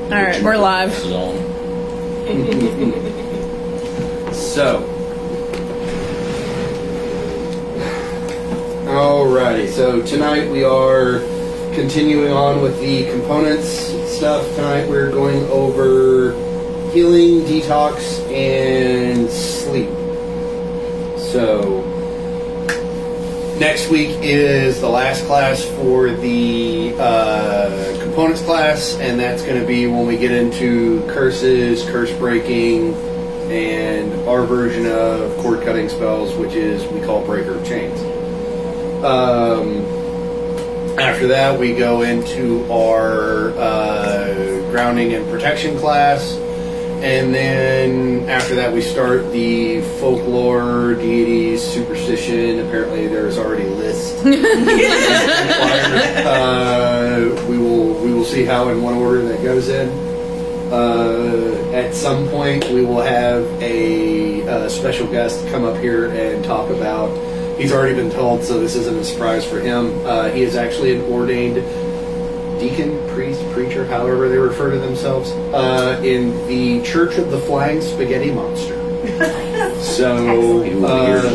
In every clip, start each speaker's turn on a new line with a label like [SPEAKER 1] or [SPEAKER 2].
[SPEAKER 1] Alright, we're live.
[SPEAKER 2] So, alrighty, so tonight we are continuing on with the components stuff. Tonight we're going over healing, detox, and sleep. So, next week is the last class for the components class, and that's going to be when we get into curses, curse breaking, and our version of cord cutting spells, which is we call breaker of chains. After that, we go into our grounding and protection class, and then after that, we start the folklore, deities, superstition. Apparently, there's already a list. We will see how in what order that goes in. At some point, we will have a special guest come up here and talk about. He's already been told, so this isn't a surprise for him. He is actually an ordained deacon, priest, preacher, however they refer to themselves, in the Church of the Flying Spaghetti Monster. So,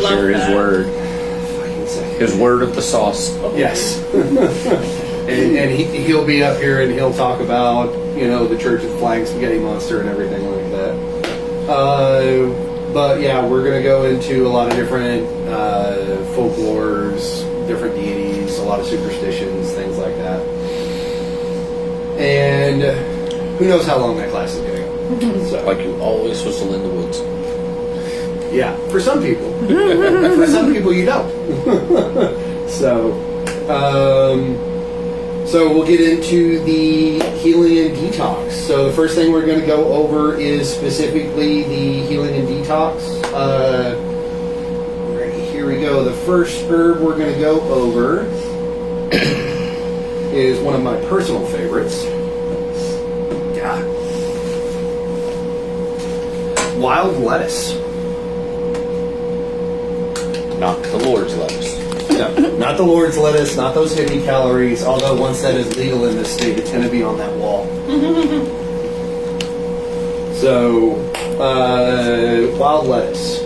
[SPEAKER 3] share his word. His word of the sauce.
[SPEAKER 2] Yes. and he'll be up here and he'll talk about, the Church of the Flying Spaghetti Monster and everything like that. But yeah, we're going to go into a lot of different folklores, different deities, a lot of superstitions, things like that. And who knows how long that class is going to go. So,
[SPEAKER 3] like you always whistle in the woods.
[SPEAKER 2] Yeah, for some people. For some people, you don't. So we'll get into the healing and detox. So the first thing we're going to go over is specifically the healing and detox. Here we go. The first herb we're going to go over is one of my personal favorites. Yeah. Wild lettuce.
[SPEAKER 3] Not the Lord's lettuce.
[SPEAKER 2] No, not the Lord's lettuce, not those hippie calories, although once that is legal in this state, it's going to be on that wall. So, wild lettuce.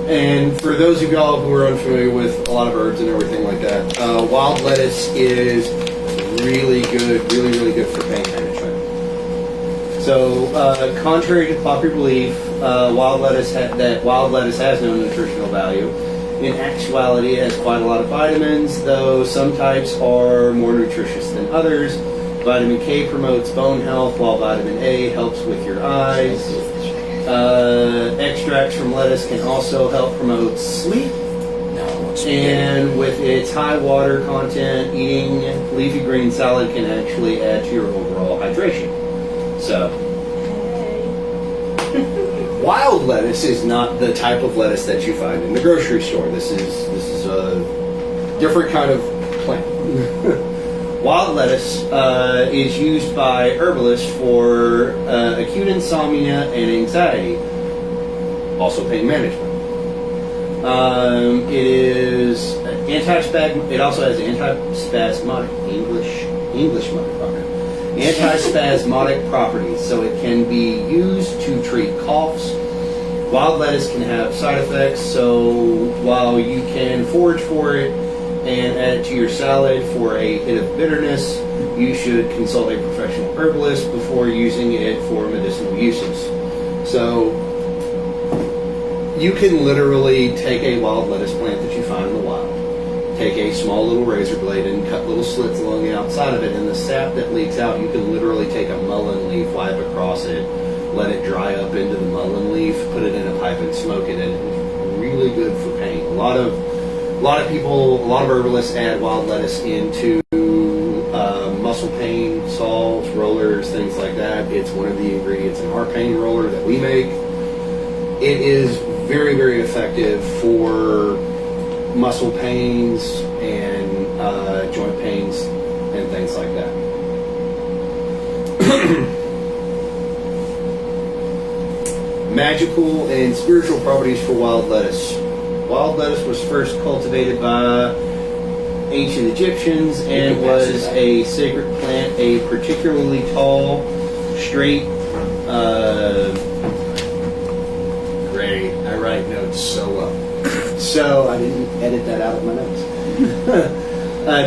[SPEAKER 2] And for those of y'all who are unfamiliar with a lot of herbs and everything like that, wild lettuce is really good, really good for pain management. So, contrary to popular belief, wild lettuce has no nutritional value. In actuality, it has quite a lot of vitamins, though some types are more nutritious than others. Vitamin K promotes bone health, while vitamin A helps with your eyes. Extracts from lettuce can also help promote sleep. And with its high water content, eating leafy green salad can actually add to your overall hydration. So, wild lettuce is not the type of lettuce that you find in the grocery store. This is a different kind of plant. Wild lettuce is used by herbalists for acute insomnia and anxiety, also pain management. It is It also has antispasmodic English motherfucker. Antispasmodic properties, so it can be used to treat coughs. Wild lettuce can have side effects, so while you can forage for it and add it to your salad for a hit of bitterness, you should consult a professional herbalist before using it for medicinal uses. So you can literally take a wild lettuce plant that you find in the wild, take a small little razor blade and cut little slits along the outside of it, and the sap that leaks out, you can literally take a mullein leaf, wipe across it, let it dry up into the mullein leaf, put it in a pipe and smoke it, and it's really good for pain. A lot of herbalists add wild lettuce into muscle pain salves, rollers, things like that. It's one of the ingredients in our pain roller that we make. It is very, very effective for muscle pains and joint pains and things like that. Magical and spiritual properties for wild lettuce. Wild lettuce was first cultivated by ancient Egyptians and was a sacred plant. A particularly tall, straight. Great. I write notes so well. So I didn't edit that out of my notes.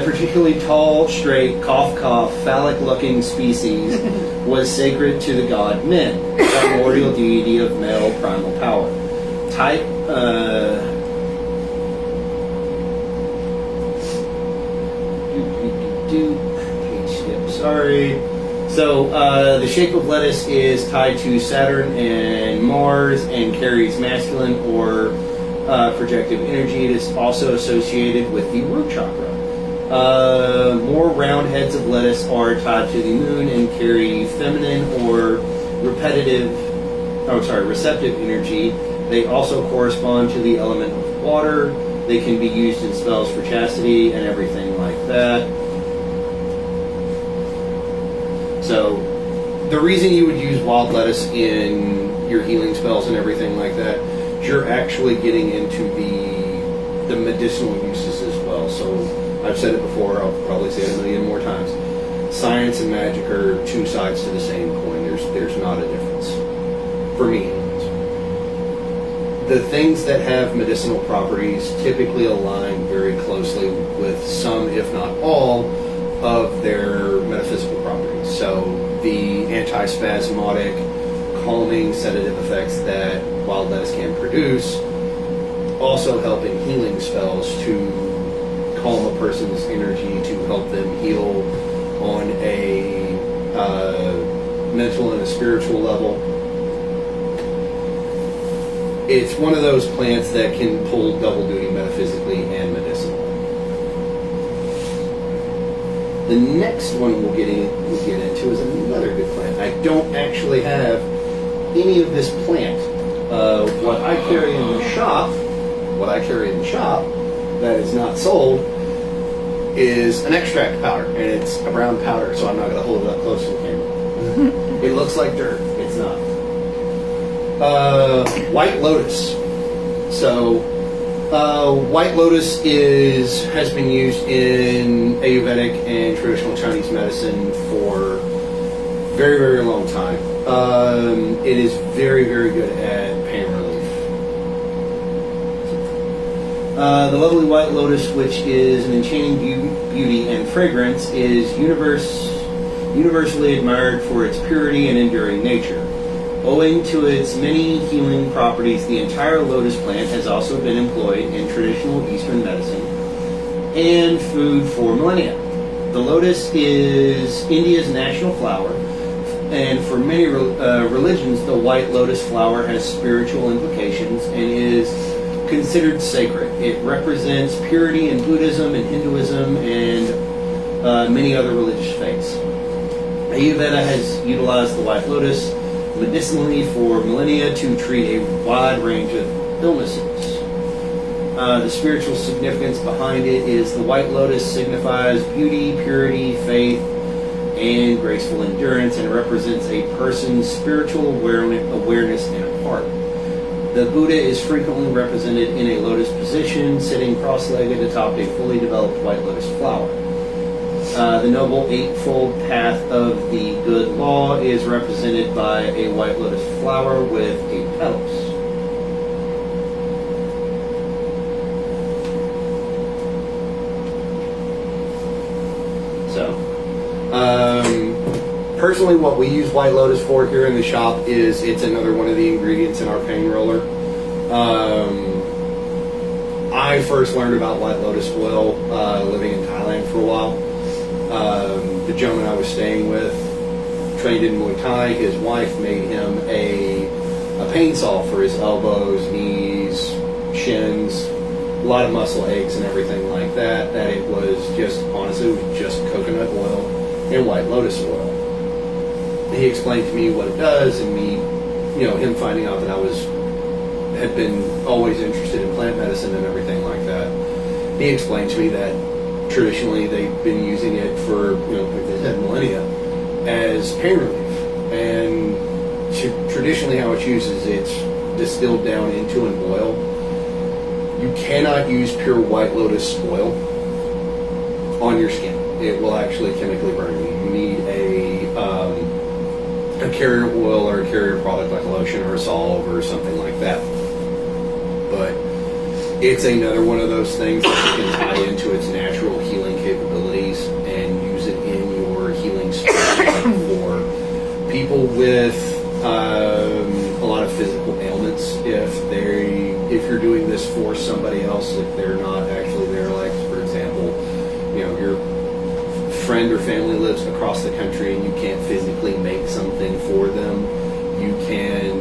[SPEAKER 2] Particularly tall, straight, cough, phallic-looking species was sacred to the god Men, primordial deity of male primal power. Type. Page skip. Sorry. So the shape of lettuce is tied to Saturn and Mars and carries masculine or projective energy. It is also associated with the root chakra. More round heads of lettuce are tied to the moon and carry feminine or receptive energy. They also correspond to the element of water. They can be used in spells for chastity and everything like that. So, the reason you would use wild lettuce in your healing spells and everything like that, you're actually getting into the medicinal uses as well. So, I've said it before, I'll probably say it a million more times. Science and magic are two sides to the same coin. There's not a difference. For me, anyways. The things that have medicinal properties typically align very closely with some, if not all, of their metaphysical properties. So the antispasmodic, calming, sedative effects that wild lettuce can produce also help in healing spells to calm a person's energy, to help them heal on a mental and a spiritual level. It's one of those plants that can pull double duty metaphysically and medicinally. The next one we'll get into is another good plant. I don't actually have any of this plant. What I carry in the shop that is not sold is an extract powder, and it's a brown powder, so I'm not going to hold it up close to the camera. It looks like dirt. It's not. White lotus. So, white lotus has been used in Ayurvedic and traditional Chinese medicine for very, very long time. It is very, very good at pain relief. The lovely white lotus, which is an enchanting beauty and fragrance, is universally admired for its purity and enduring nature. Owing to its many healing properties, the entire lotus plant has also been employed in traditional Eastern medicine and food for millennia. The lotus is India's national flower, and for many religions, the white lotus flower has spiritual implications and is considered sacred. It represents purity in Buddhism and Hinduism and many other religious faiths. Ayurveda has utilized the white lotus medicinally for millennia to treat a wide range of illnesses. The spiritual significance behind it is the white lotus signifies beauty, purity, faith, and graceful endurance, and represents a person's spiritual awareness and heart. The Buddha is frequently represented in a lotus position, sitting cross-legged atop a fully developed white lotus flower. The Noble Eightfold Path of the Good Law is represented by a white lotus flower with 8 petals. So, personally, what we use white lotus for here in the shop is it's another one of the ingredients in our pain roller. I first learned about white lotus oil living in Thailand for a while. The gentleman I was staying with trained in Muay Thai. His wife made him a pain saw for his elbows, knees, shins, a lot of muscle aches and everything like that. That it was just, honestly, it was just coconut oil and white lotus oil. He explained to me what it does, and me, him finding out that I had been always interested in plant medicine and everything like that. He explained to me that traditionally they've been using it for, like they said, millennia as pain relief. And traditionally how it's used is it's distilled down into an oil. You cannot use pure white lotus oil on your skin. It will actually chemically burn you. You need a carrier oil or a carrier product like a lotion or a salve or something like that. But it's another one of those things that you can tie into its natural healing capabilities and use it in your healing strategy for people with a lot of physical ailments. If you're doing this for somebody else, if they're not actually there, like for example, your friend or family lives across the country and you can't physically make something for them, you can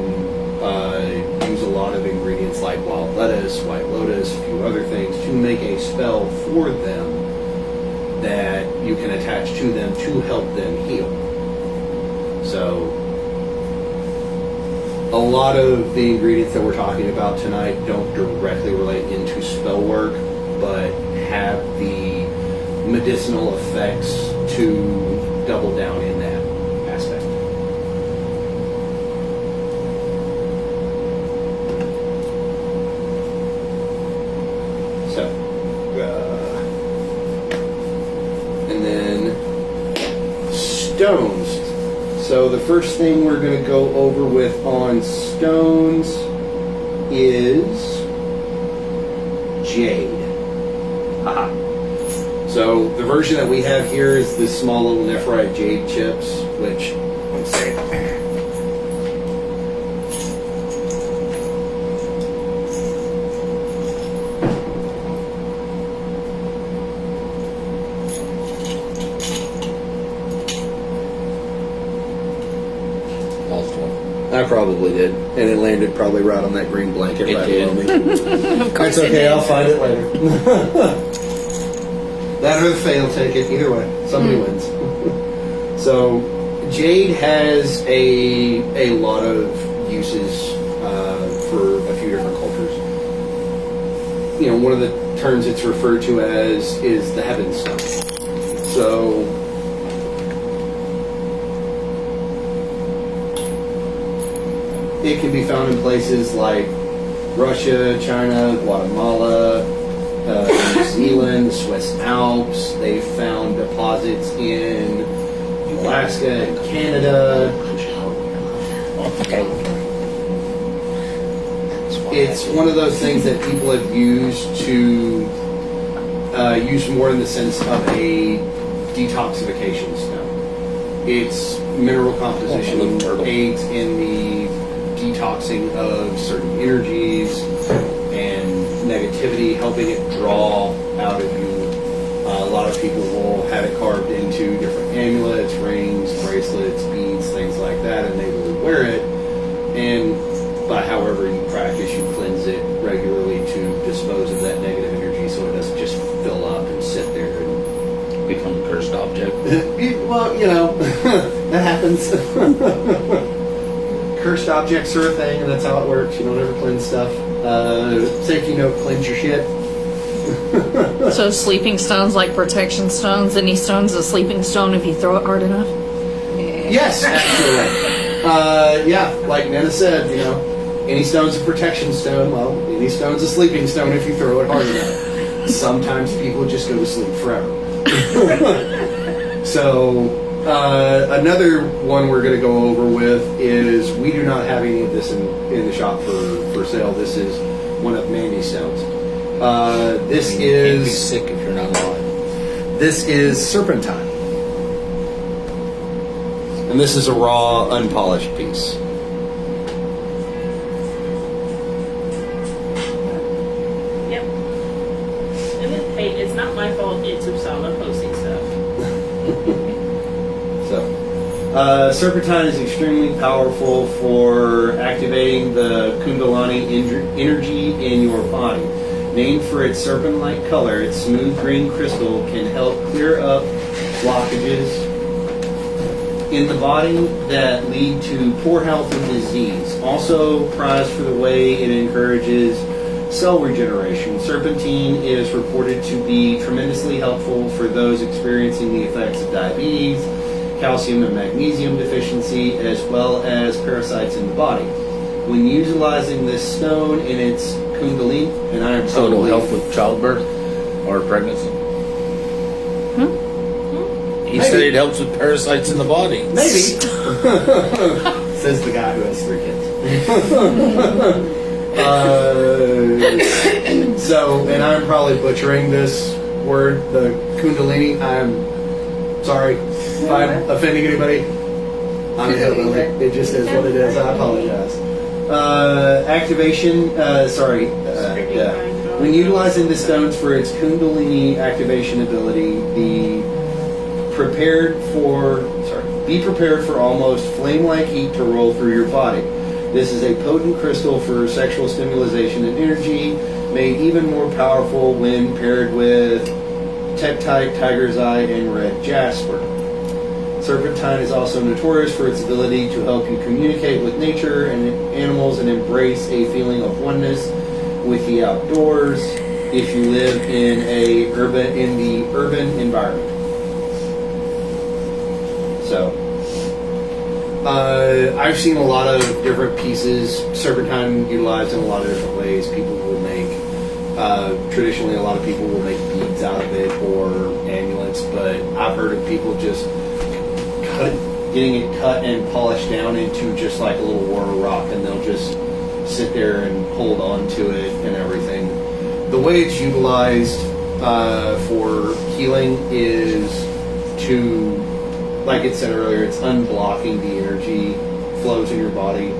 [SPEAKER 2] use a lot of ingredients like wild lettuce, white lotus, a few other things to make a spell for them that you can attach to them to help them heal. So a lot of the ingredients that we're talking about tonight don't directly relate into spell work, but have the medicinal effects to double down in that aspect. So, and then stones. So the first thing we're going to go over with on stones is jade.
[SPEAKER 3] Aha.
[SPEAKER 2] So the version that we have here is this small little nephrite jade chips, which, let's see. I probably did, and it landed probably right on that green blanket
[SPEAKER 3] It
[SPEAKER 2] right
[SPEAKER 3] did.
[SPEAKER 2] below me.
[SPEAKER 1] Of course
[SPEAKER 2] That's okay,
[SPEAKER 1] it did.
[SPEAKER 2] I'll find it later. That or the fail ticket, either way, somebody wins. So, jade has a lot of uses for a few different cultures. One of the terms it's referred to as is the heaven stone. So, it can be found in places like Russia, China, Guatemala, New Zealand, the Swiss Alps. They've found deposits in Alaska and Canada. It's one of those things that people have used to use more in the sense of a detoxification stone. Its mineral composition aids in the detoxing of certain energies and negativity, helping it draw out of you. A lot of people will have it carved into different amulets, rings, bracelets, beads, things like that, and they will wear it. And by however you practice, you cleanse it regularly to dispose of that negative energy so it doesn't just fill up and sit there and
[SPEAKER 3] Become a cursed object.
[SPEAKER 2] well, that happens. Cursed objects are a thing, and that's how it works. You don't ever cleanse stuff. Safety note, cleanse your shit.
[SPEAKER 1] So sleeping stones like protection stones. Any stone's a sleeping stone if you throw it hard enough.
[SPEAKER 2] Yes, actually. Yeah, like Nana said, any stone's a protection stone. Well, any stone's a sleeping stone if you throw it hard enough. Sometimes people just go to sleep forever. So, another one we're going to go over with is we do not have any of this in the shop for sale. This is one of Mandy's stones. This
[SPEAKER 3] You can't be
[SPEAKER 2] is
[SPEAKER 3] sick if you're not alive.
[SPEAKER 2] This is serpentine. And this is a raw, unpolished piece.
[SPEAKER 4] Yep. And hey, it's not my fault it's Usama posting stuff.
[SPEAKER 2] So, serpentine is extremely powerful for activating the Kundalini energy in your body. Named for its serpent-like color, its smooth green crystal can help clear up blockages in the body that lead to poor health and disease. Also prized for the way it encourages cell regeneration. Serpentine is reported to be tremendously helpful for those experiencing the effects of diabetes, calcium and magnesium deficiency, as well as parasites in the body. When utilizing this stone in its kundalini, and I am
[SPEAKER 3] So it'll help with childbirth or pregnancy. He said it helps with parasites in the body.
[SPEAKER 2] Maybe. Says the guy who has 3 kids. So, and I'm probably butchering this word, the Kundalini. I'm sorry if I'm offending anybody. I'm a hillbilly. It just is what it is. I apologize. Activation, when utilizing the stones for its Kundalini activation ability, be prepared for almost flame-like heat to roll through your body. This is a potent crystal for sexual stimulation and energy, made even more powerful when paired with Tektite, Tiger's Eye, and Red Jasper. Serpentine is also notorious for its ability to help you communicate with nature and animals and embrace a feeling of oneness with the outdoors if you live in the urban environment. So, I've seen a lot of different pieces, serpentine utilized in a lot of different ways. People will make, traditionally a lot of people will make beads out of it or amulets, but I've heard of people just getting it cut and polished down into just like a little wara rock, and they'll just sit there and hold on to it and everything. The way it's utilized for healing is to, like it said earlier, it's unblocking the energy flows in your body.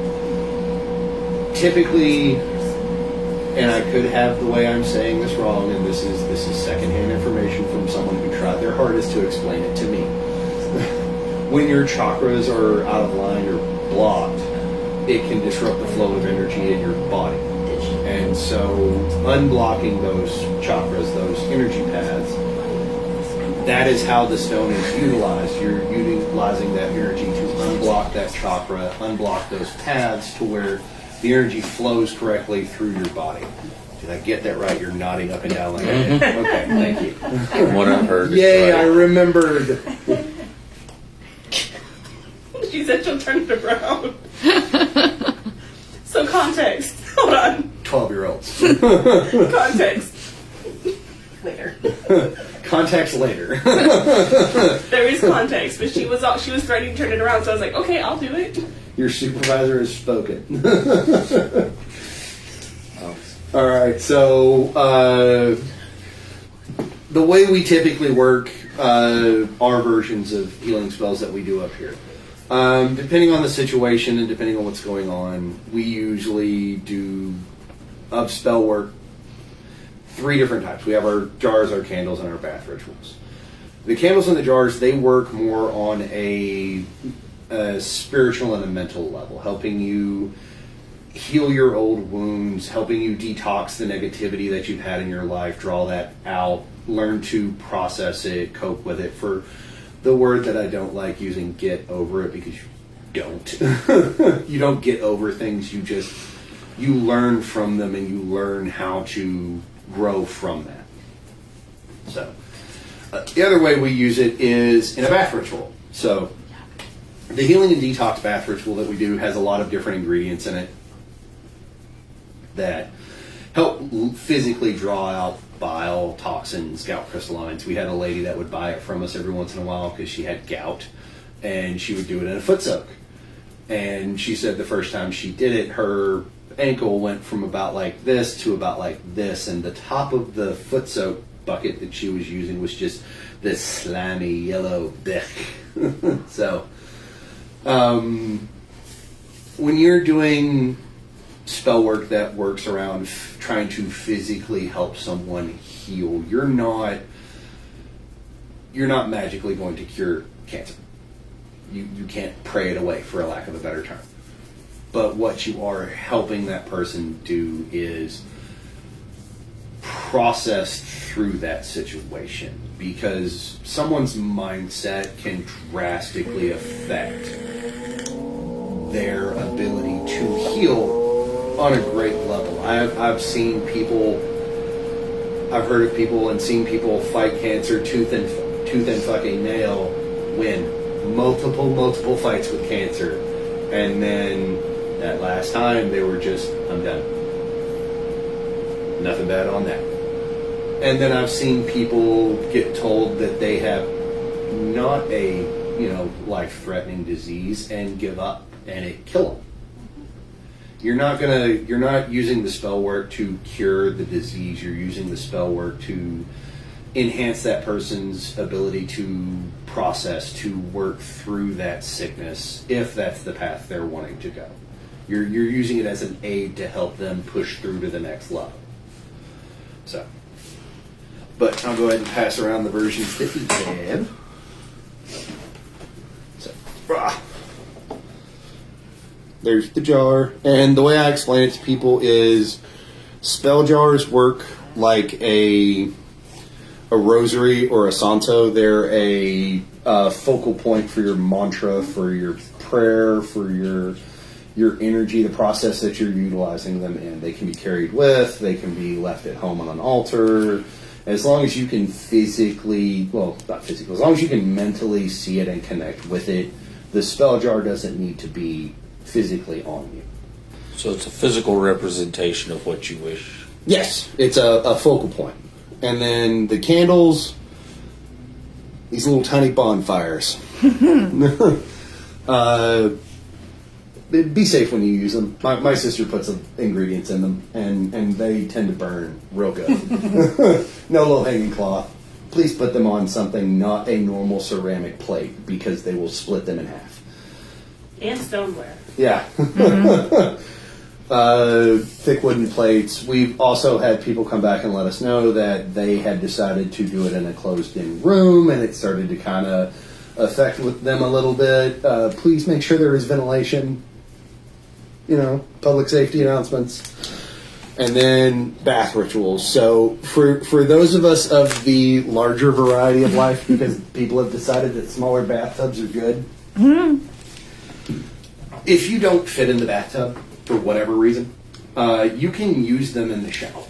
[SPEAKER 2] Typically, and I could have the way I'm saying this wrong, and this is secondhand information from someone who tried their hardest to explain it to me. When your chakras are out of line or blocked, it can disrupt the flow of energy in your body. And so unblocking those chakras, those energy paths, that is how the stone is utilized. You're utilizing that energy to unblock that chakra, unblock those paths to where the energy flows correctly through your body. Did I get that right? You're nodding up and down like that. Okay, thank you.
[SPEAKER 3] What I've heard.
[SPEAKER 2] Yay, I remembered.
[SPEAKER 4] She said she'll turn it around. So context. Hold on.
[SPEAKER 2] 12-year-olds.
[SPEAKER 4] Context. Later.
[SPEAKER 2] Context later.
[SPEAKER 4] There is context, but she was threatening to turn it around, so I was like, okay, I'll do it.
[SPEAKER 2] Your supervisor has spoken. All right, so the way we typically work are versions of healing spells that we do up here. Depending on the situation and depending on what's going on, we usually do of spell work 3 different types. We have our jars, our candles, and our bath rituals. The candles and the jars, they work more on a spiritual and a mental level, helping you heal your old wounds, helping you detox the negativity that you've had in your life, draw that out, learn to process it, cope with it. For the word that I don't like using, get over it, because you don't. You don't get over things, you learn from them and you learn how to grow from that. So, the other way we use it is in a bath ritual. So, the healing and detox bath ritual that we do has a lot of different ingredients in it that help physically draw out bile, toxins, gout crystallines. We had a lady that would buy it from us every once in a while because she had gout, and she would do it in a foot soak. And she said the first time she did it, her ankle went from about like this to about like this, and the top of the foot soak bucket that she was using was just this slimy yellow dick. So, when you're doing spell work that works around trying to physically help someone heal, you're not magically going to cure cancer. You can't pray it away, for a lack of a better term. But what you are helping that person do is process through that situation, because someone's mindset can drastically affect their ability to heal on a great level. I've heard of people and seen people fight cancer tooth and fucking nail, win multiple fights with cancer, and then that last time they were just, I'm done. Nothing bad on that. And then I've seen people get told that they have not a life-threatening disease and give up and it kill them. You're not using the spell work to cure the disease. You're using the spell work to enhance that person's ability to process, to work through that sickness, if that's the path they're wanting to go. You're using it as an aid to help them push through to the next level. So, but I'll go ahead and pass around the versions that we have. So, there's the jar, and the way I explain it to people is spell jars work like a rosary or a santo. They're a focal point for your mantra, for your prayer, for your energy, the process that you're utilizing them in. They can be carried with, they can be left at home on an altar. As long as you can as long as you can mentally see it and connect with it, the spell jar doesn't need to be physically on you.
[SPEAKER 3] So it's a physical representation of what you wish.
[SPEAKER 2] Yes, it's a focal point. And then the candles, these little tiny bonfires. Be safe when you use them. My sister puts some ingredients in them, and they tend to burn real good. No low hanging cloth. Please put them on something not a normal ceramic plate, because they will split them in half.
[SPEAKER 4] And stoneware.
[SPEAKER 2] Yeah. Thick wooden plates. We've also had people come back and let us know that they had decided to do it in a closed-in room, and it started to kind of affect with them a little bit. Please make sure there is ventilation. Public safety announcements. And then bath rituals. So for those of us of the larger variety of life, because people have decided that smaller bathtubs are good. Mm-hmm. If you don't fit in the bathtub for whatever reason, you can use them in the shower.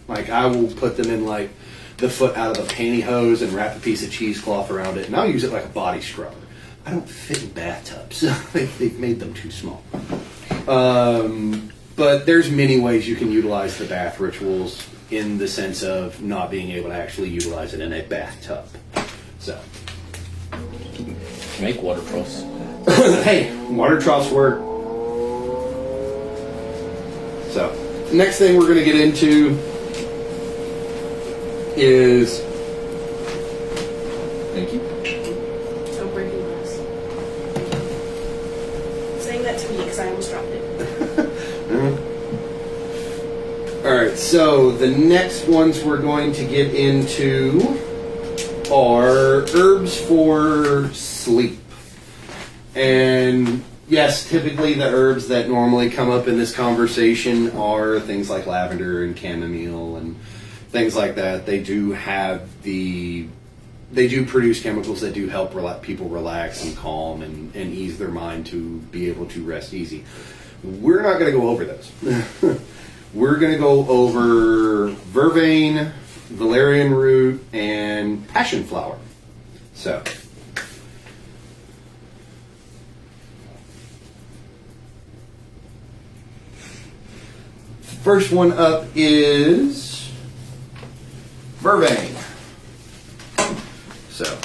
[SPEAKER 2] Like, I will put them in the foot out of a pantyhose and wrap a piece of cheesecloth around it, and I'll use it like a body scrubber. I don't fit in bathtubs. They've made them too small. But there's many ways you can utilize the bath rituals in the sense of not being able to actually utilize it in a bathtub. So,
[SPEAKER 3] Make water troughs.
[SPEAKER 2] hey, water troughs work. So, next thing we're going to get into is... Thank you.
[SPEAKER 4] Don't break your glass. Saying that to me because I almost dropped it.
[SPEAKER 2] Alright, so the next ones we're going to get into are herbs for sleep. And yes, typically the herbs that normally come up in this conversation are things like lavender and chamomile and things like that. They do produce chemicals that do help people relax and calm and ease their mind to be able to rest easy. We're not going to go over those. We're going to go over vervain, valerian root, and passion flower. So, first one up is vervain. So,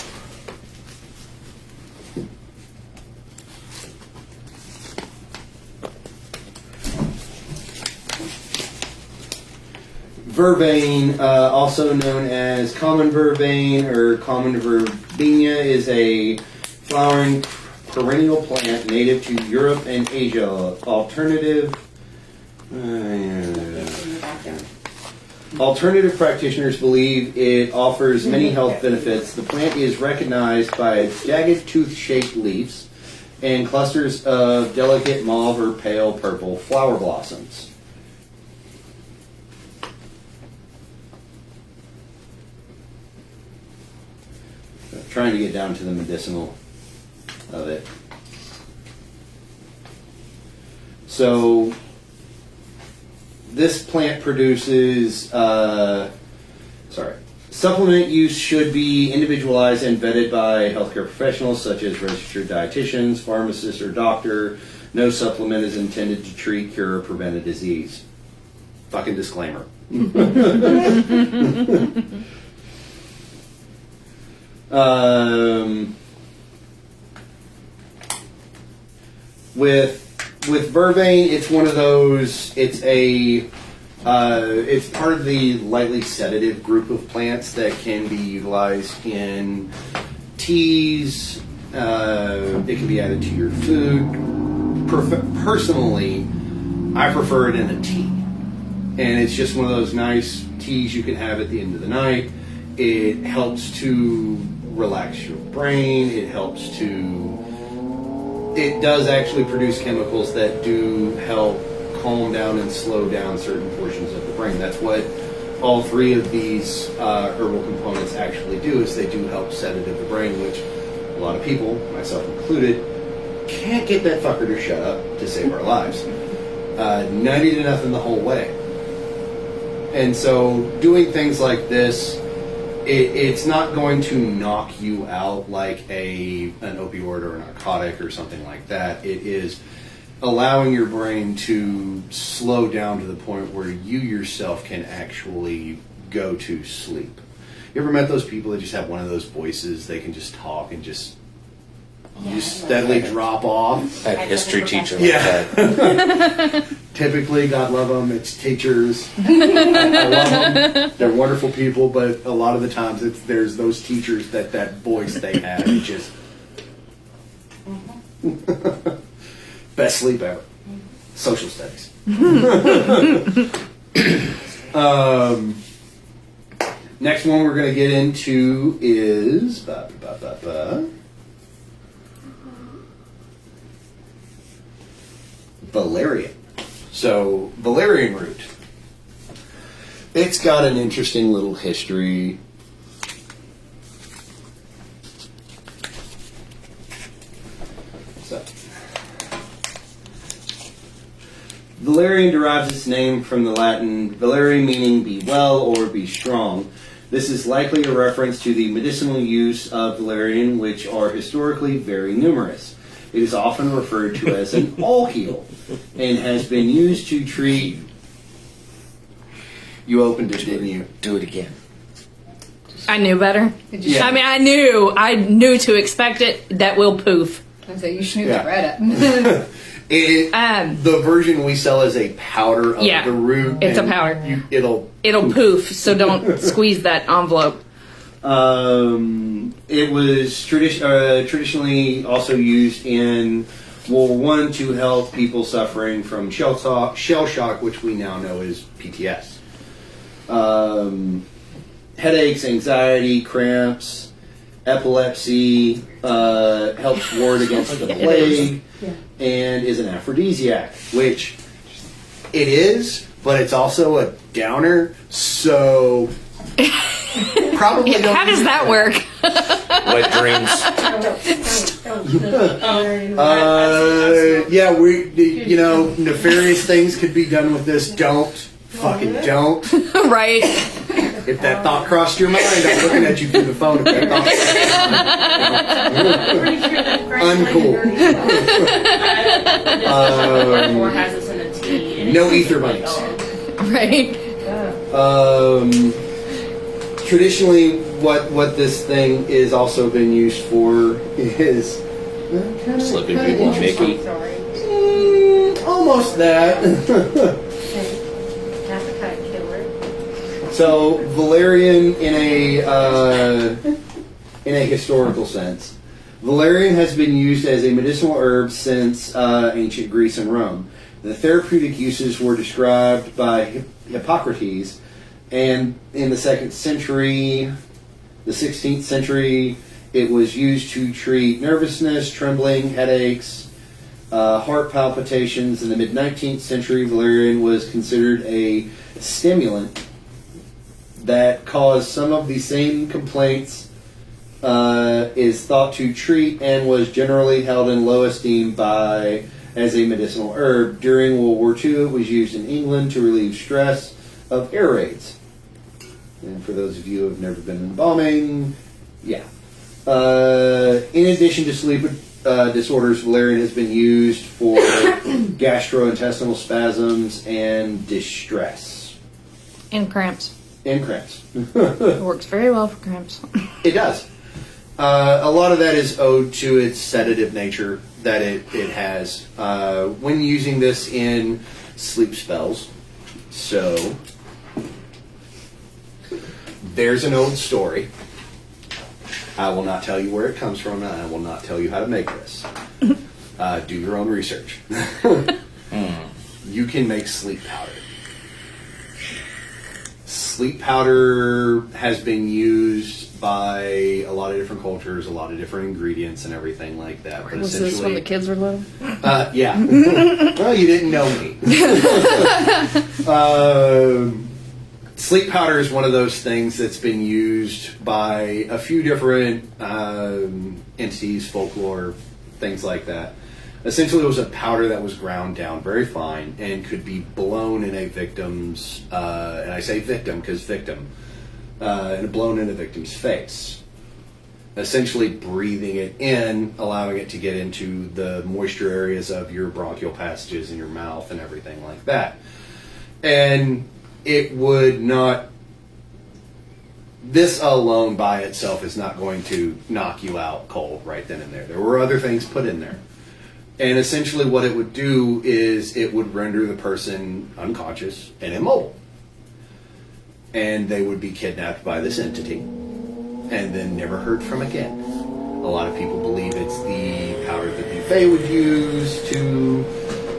[SPEAKER 2] vervain, also known as common vervain or common verbena, is a flowering perennial plant native to Europe and Asia. Alternative practitioners believe it offers many health benefits. The plant is recognized by jagged tooth-shaped leaves and clusters of delicate mauve or pale purple flower blossoms. Trying to get down to the medicinal of it. So this plant produces, supplement use should be individualized and vetted by healthcare professionals such as registered dietitians, pharmacists, or doctor. No supplement is intended to treat, cure, or prevent a disease. Fucking disclaimer. With vervain, it's one of those. It's part of the lightly sedative group of plants that can be utilized in teas. It can be added to your food. Personally, I prefer it in a tea, and it's just one of those nice teas you can have at the end of the night. It helps to relax your brain. It does actually produce chemicals that do help calm down and slow down certain portions of the brain. That's what all three of these herbal components actually do, is they do help sedative the brain, which a lot of people, myself included, can't get that fucker to shut up to save our lives. 90 to nothing the whole way. And so doing things like this, it's not going to knock you out like an opioid or a narcotic or something like that. It is allowing your brain to slow down to the point where you yourself can actually go to sleep. You ever met those people that just have one of those voices? They can just talk and just steadily drop off.
[SPEAKER 3] I had a history teacher like
[SPEAKER 2] that. Typically, God love them, it's teachers. I love them. They're wonderful people, but a lot of the times there's those teachers that voice they have. It just best sleep ever. Social studies. Next one we're going to get into is valerian. So, valerian root. It's got an interesting little history. So, valerian derives its name from the Latin valere, meaning be well or be strong. This is likely a reference to the medicinal use of valerian, which are historically very numerous. It is often referred to as an all-heal and has been used to treat... You opened it, didn't you?
[SPEAKER 3] Do it again.
[SPEAKER 1] I knew better.
[SPEAKER 2] Yeah.
[SPEAKER 1] I mean, I knew to expect it. That will poof.
[SPEAKER 5] So you snooped it right up.
[SPEAKER 2] The version we sell is a powder of the root.
[SPEAKER 1] It's a powder.
[SPEAKER 2] It'll
[SPEAKER 1] poof, so don't squeeze that envelope.
[SPEAKER 2] It was traditionally also used in World War I to help people suffering from shell shock, which we now know is PTS. Headaches, anxiety, cramps, epilepsy, helps ward against the plague, and is an aphrodisiac, which it is, but it's also a downer, so... Probably
[SPEAKER 1] How does that work?
[SPEAKER 3] Wet dreams.
[SPEAKER 2] Nefarious things could be done with this. Don't. Fucking don't.
[SPEAKER 1] Right.
[SPEAKER 2] If that thought crossed your mind, I'm looking at you through the phone. If that
[SPEAKER 4] Uncool. Has us in a tea.
[SPEAKER 2] No ether bunnies.
[SPEAKER 1] Right.
[SPEAKER 2] Traditionally, what this thing is also been used for is
[SPEAKER 3] Slipping people on Mickey.
[SPEAKER 2] almost that. So valerian in a historical sense, valerian has been used as a medicinal herb since ancient Greece and Rome. The therapeutic uses were described by Hippocrates. And in the 2nd century, the 16th century, it was used to treat nervousness, trembling, headaches, heart palpitations. In the mid-19th century, valerian was considered a stimulant that caused some of the same complaints, is thought to treat, and was generally held in low esteem as a medicinal herb. During World War II, it was used in England to relieve stress of air raids. And for those of you who have never been in bombing, in addition to sleep disorders, valerian has been used for gastrointestinal spasms and distress.
[SPEAKER 1] And cramps.
[SPEAKER 2] And cramps.
[SPEAKER 1] It works very well for cramps.
[SPEAKER 2] It does. A lot of that is owed to its sedative nature that it has when using this in sleep spells. So, there's an old story. I will not tell you where it comes from, and I will not tell you how to make this. Do your own research. You can make sleep powder. Sleep powder has been used by a lot of different cultures, a lot of different ingredients and everything like that. But
[SPEAKER 1] Was this when the kids were little?
[SPEAKER 2] Yeah. Well, you didn't know me. Sleep powder is one of those things that's been used by a few different entities, folklore, things like that. Essentially, it was a powder that was ground down very fine and could be blown in a victim's, and I say victim because victim, and blown in a victim's face. Essentially breathing it in, allowing it to get into the moisture areas of your bronchial passages in your mouth and everything like that. And it would not, this alone by itself is not going to knock you out cold right then and there. There were other things put in there. And essentially what it would do is it would render the person unconscious and immobile. And they would be kidnapped by this entity and then never heard from again. A lot of people believe it's the powder that the Fae would use to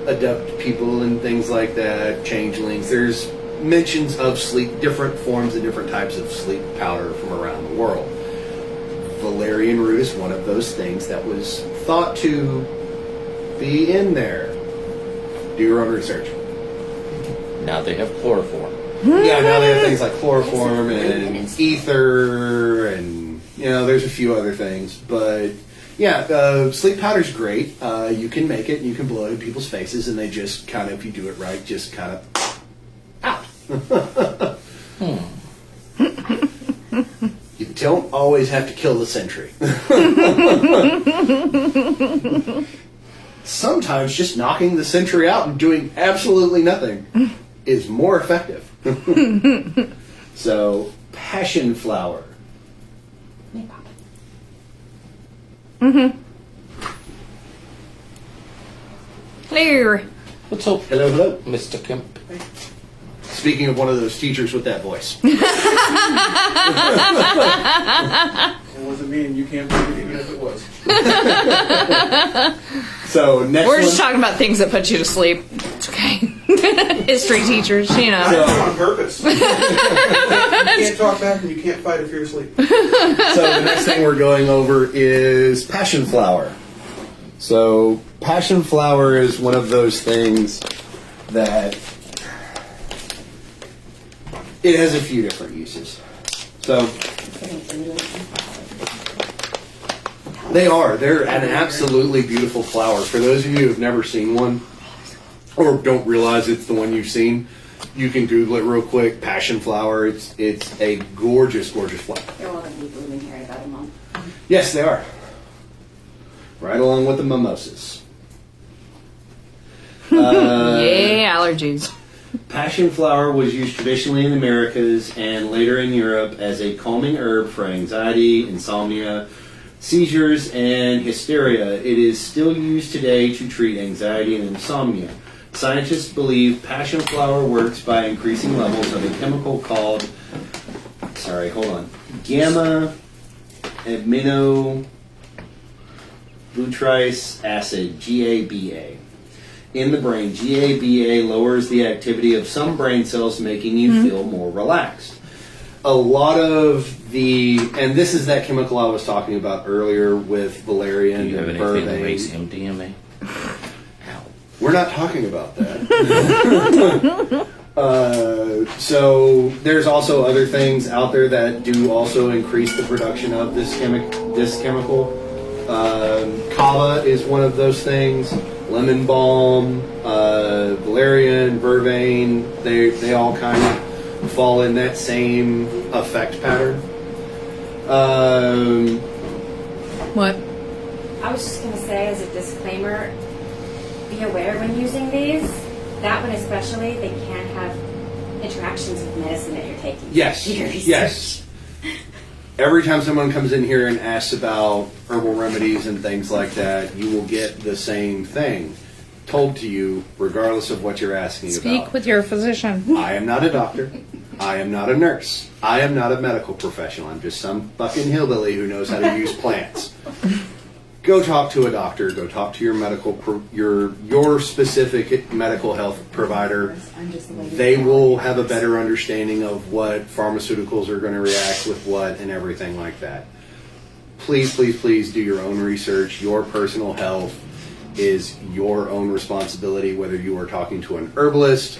[SPEAKER 2] abduct people and things like that, changelings. There's mentions of sleep, different forms and different types of sleep powder from around the world. Valerian root is one of those things that was thought to be in there. Do your own research.
[SPEAKER 3] Now they have chloroform.
[SPEAKER 2] Yeah, now they have things like chloroform and ether and, there's a few other things. But, yeah, sleep powder's great. You can make it and you can blow it in people's faces and they just kind of, if you do it right, just kind of out. You don't always have to kill the sentry. Sometimes just knocking the sentry out and doing absolutely nothing is more effective. So, passion flower.
[SPEAKER 1] Hello.
[SPEAKER 3] What's up,
[SPEAKER 2] Hello, hello.
[SPEAKER 3] Mr. Kemp?
[SPEAKER 2] Speaking of one of those teachers with that voice.
[SPEAKER 6] It wasn't me, and you can't believe it even if it was.
[SPEAKER 2] So next
[SPEAKER 1] We're
[SPEAKER 2] one.
[SPEAKER 1] just talking about things that put you to sleep. It's okay. History teachers,
[SPEAKER 6] I did it on purpose. You can't talk back, and you can't fight if you're asleep.
[SPEAKER 2] So the next thing we're going over is passion flower. So passion flower is one of those things that it has a few different uses. So they're an absolutely beautiful flower. For those of you who have never seen one or don't realize it's the one you've seen, you can Google it real quick. Passion flower. It's a gorgeous, gorgeous flower.
[SPEAKER 5] They're all going to be blooming here in about a month.
[SPEAKER 2] Yes, they are. Right along with the mimosas.
[SPEAKER 1] Yay, allergies.
[SPEAKER 2] Passion flower was used traditionally in the Americas and later in Europe as a calming herb for anxiety, insomnia, seizures, and hysteria. It is still used today to treat anxiety and insomnia. Scientists believe passion flower works by increasing levels of a chemical called, gamma aminobutyric acid, GABA. In the brain, GABA lowers the activity of some brain cells, making you feel more relaxed. A lot of and this is that chemical I was talking about earlier with valerian
[SPEAKER 3] Do you have
[SPEAKER 2] and
[SPEAKER 3] anything that
[SPEAKER 2] vervain.
[SPEAKER 3] makes MDMA?
[SPEAKER 2] We're not talking about that. So there's also other things out there that do also increase the production of this chemical. Kava is one of those things. Lemon balm, valerian, vervain, they all kind of fall in that same effect pattern.
[SPEAKER 1] What?
[SPEAKER 7] I was just going to say as a disclaimer, be aware when using these, that one especially, they can have interactions with medicine that you're taking.
[SPEAKER 2] Yes,
[SPEAKER 7] Do your research.
[SPEAKER 2] yes. every time someone comes in here and asks about herbal remedies and things like that, you will get the same thing told to you, regardless of what you're asking about.
[SPEAKER 1] Speak with your physician.
[SPEAKER 2] I am not a doctor. I am not a nurse. I am not a medical professional. I'm just some fucking hillbilly who knows how to use plants. Go talk to a doctor. Go talk to your your specific medical health provider. They will have a better understanding of what pharmaceuticals are going to react with what and everything like that. Please, please, please do your own research. Your personal health is your own responsibility, whether you are talking to an herbalist,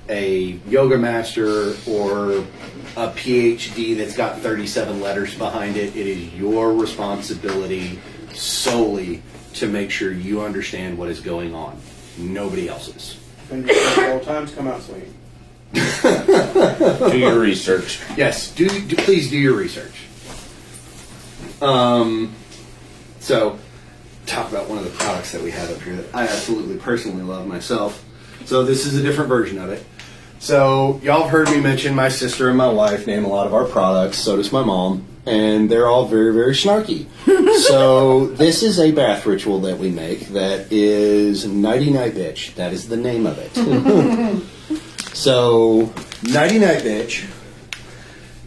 [SPEAKER 2] a yoga master, or a PhD that's got 37 letters behind it. It is your responsibility solely to make sure you understand what is going on. Nobody else's.
[SPEAKER 6] And all times come out swinging.
[SPEAKER 3] Do your research.
[SPEAKER 2] Yes, please do your research. So, talk about one of the products that we have up here that I absolutely personally love myself. So this is a different version of it. So y'all have heard me mention my sister and my wife name a lot of our products. So does my mom. And they're all very, very snarky. So this is a bath ritual that we make that is Nighty Night Bitch. That is the name of it. So, Nighty Night Bitch.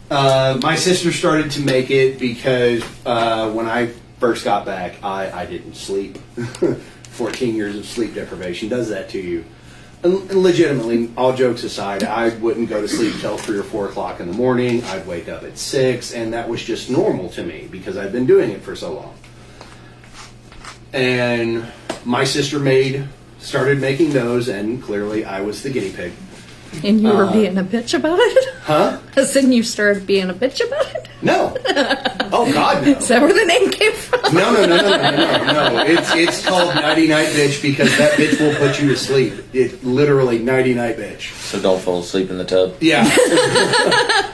[SPEAKER 2] My sister started to make it because when I first got back, I didn't sleep. 14 years of sleep deprivation does that to you. And legitimately, all jokes aside, I wouldn't go to sleep till 3 or 4 o'clock in the morning. I'd wake up at 6, and that was just normal to me because I'd been doing it for so long. And my sister started making those, and clearly I was the guinea pig.
[SPEAKER 1] And you were being a bitch about it?
[SPEAKER 2] Huh?
[SPEAKER 1] Then you started being a bitch about it?
[SPEAKER 2] No. Oh, God, no.
[SPEAKER 1] Is that where the name came from?
[SPEAKER 2] No. It's called Nighty Night Bitch because that bitch will put you to sleep. It literally Nighty Night Bitch.
[SPEAKER 3] So don't fall asleep in the tub.
[SPEAKER 2] Yeah.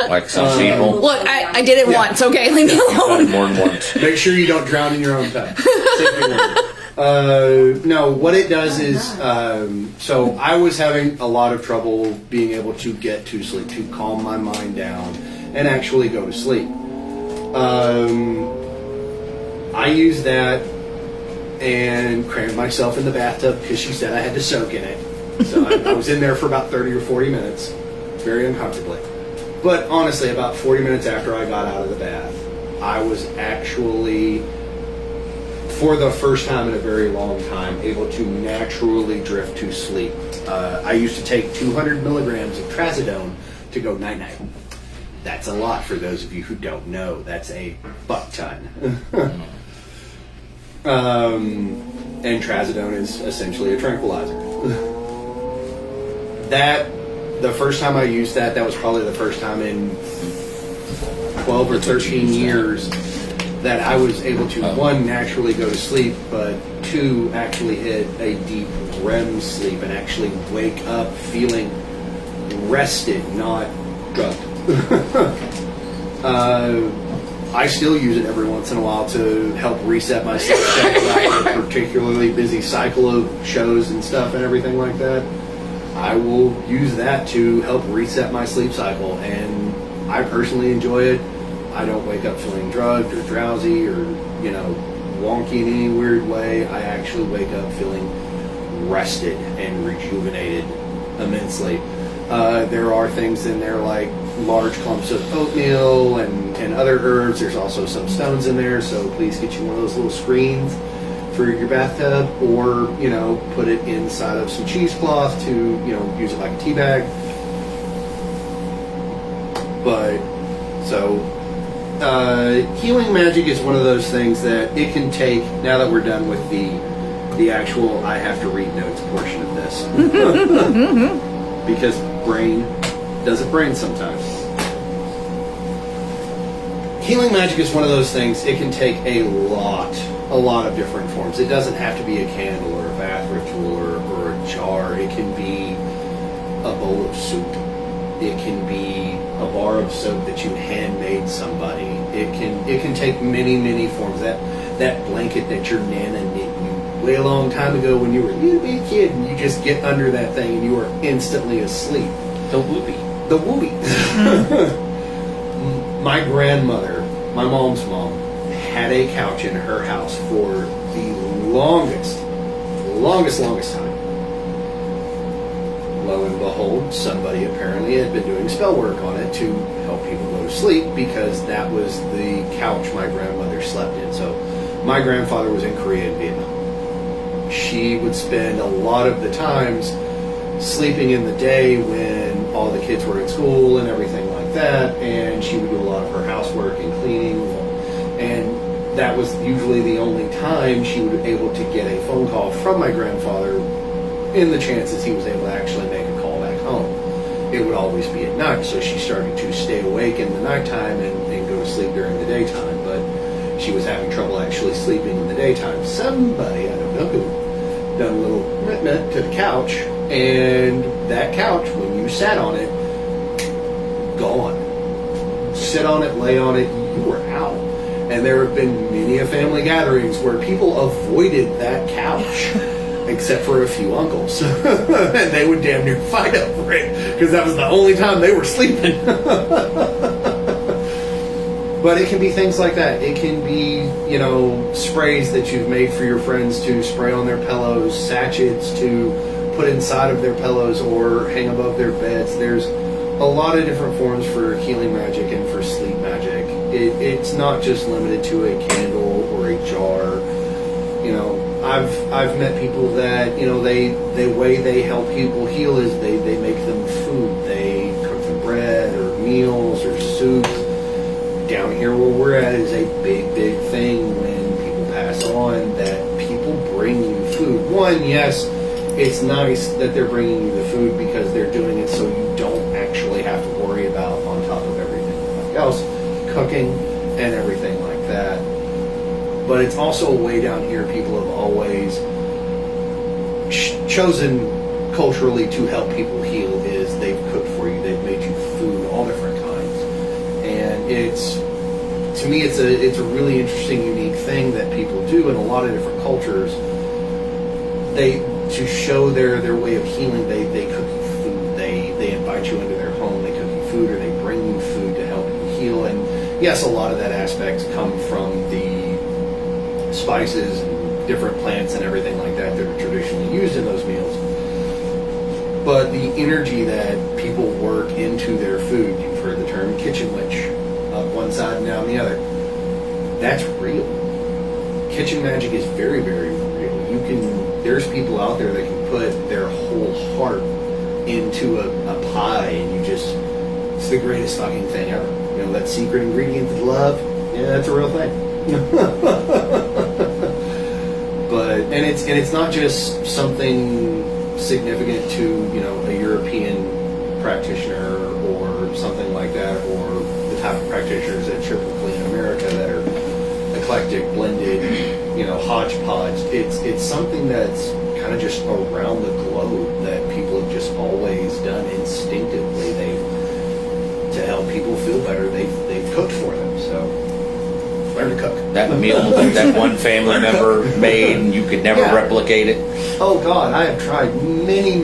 [SPEAKER 3] Like some people.
[SPEAKER 1] Look, I did it once, okay? Leave me alone.
[SPEAKER 3] More than once.
[SPEAKER 2] Make sure you don't drown in your own tub. No, what it does is, so I was having a lot of trouble being able to get to sleep, to calm my mind down and actually go to sleep. I used that and crammed myself in the bathtub because she said I had to soak in it. So I was in there for about 30 or 40 minutes, very uncomfortably. But honestly, about 40 minutes after I got out of the bath, I was actually, for the first time in a very long time, able to naturally drift to sleep. I used to take 200 milligrams of trazodone to go night-night. That's a lot for those of you who don't know. That's a buck ton. And trazodone is essentially a tranquilizer. The first time I used that was probably the first time in 12 or 13 years that I was able to, one, naturally go to sleep, but two, actually hit a deep REM sleep and actually wake up feeling rested, not drugged. I still use it every once in a while to help reset my sleep cycle after a particularly busy cycle of shows and stuff and everything like that. I will use that to help reset my sleep cycle, and I personally enjoy it. I don't wake up feeling drugged or drowsy or, wonky in any weird way. I actually wake up feeling rested and rejuvenated immensely. There are things in there like large clumps of oatmeal and other herbs. There's also some stones in there, so please get you one of those little screens for your bathtub, or put it inside of some cheesecloth to use it like a tea bag. But so healing magic is one of those things that it can take. Now that we're done with the actual I have to read notes portion of this, because brain does it brain sometimes. Healing magic is one of those things. It can take a lot of different forms. It doesn't have to be a candle or a bath ritual or a jar. It can be a bowl of soup. It can be a bar of soap that you handmade somebody. It can take many forms. That blanket that your Nana knit you way a long time ago when you were a little bitty kid, and you just get under that thing and you are instantly asleep.
[SPEAKER 3] The whoopee.
[SPEAKER 2] The whoopee. My grandmother my mom's mom, had a couch in her house for the longest time. Lo and behold, somebody apparently had been doing spell work on it to help people go to sleep, because that was the couch my grandmother slept in. So my grandfather was in Korea and Vietnam. She would spend a lot of the times sleeping in the day when all the kids were at school and everything like that, and she would do a lot of her housework and cleaning, and that was usually the only time she would be able to get a phone call from my grandfather, in the chances he was able to actually make a call back home. It would always be at night, so she started to stay awake in the nighttime and go to sleep during the daytime, but she was having trouble actually sleeping in the daytime. Somebody, I don't know who, done a little commitment to the couch, and that couch, when you sat on it, gone. Sit on it, lay on it, you were out. And there have been many a family gatherings where people avoided that couch, except for a few uncles. And they would damn near fight over it, because that was the only time they were sleeping. But it can be things like that. It can be, sprays that you've made for your friends to spray on their pillows, sachets to put inside of their pillows or hang above their beds. There's a lot of different forms for healing magic and for sleep magic. It's not just limited to a candle or a jar. I've met people that, the way they help people heal is they make them food. They cook them bread or meals or soups. Down here where we're at is a big thing when people pass on, that people bring you food. One, yes, it's nice that they're bringing you the food because they're doing it so you don't actually have to worry about, on top of everything else, cooking and everything like that. But it's also a way down here people have always chosen culturally to help people heal, is they've cooked for you, they've made you food, all different kinds. And to me, it's a really interesting, unique thing that people do in a lot of different cultures. To show their way of healing, they cook you food. They invite you into their home, they cook you food, or they bring you food to help you heal. And yes, a lot of that aspects come from the spices and different plants and everything like that are traditionally used in those meals. But the energy that people work into their food, you've heard the term kitchen witch, up one side and down the other. That's real. Kitchen magic is very, very real. There's people out there that can put their whole heart into a pie, and it's the greatest fucking thing ever. That secret ingredient of love, yeah, that's a real thing. And it's not just something significant to a European practitioner or something like that, or the type of practitioners that typically in America that are eclectic, blended, hodgepodge. It's something that's kind of just around the globe that people have just always done instinctively. To help people feel better, they've cooked for them. So learn to cook.
[SPEAKER 3] That meal that one family member made, and you could never replicate it.
[SPEAKER 2] Oh God, I have tried many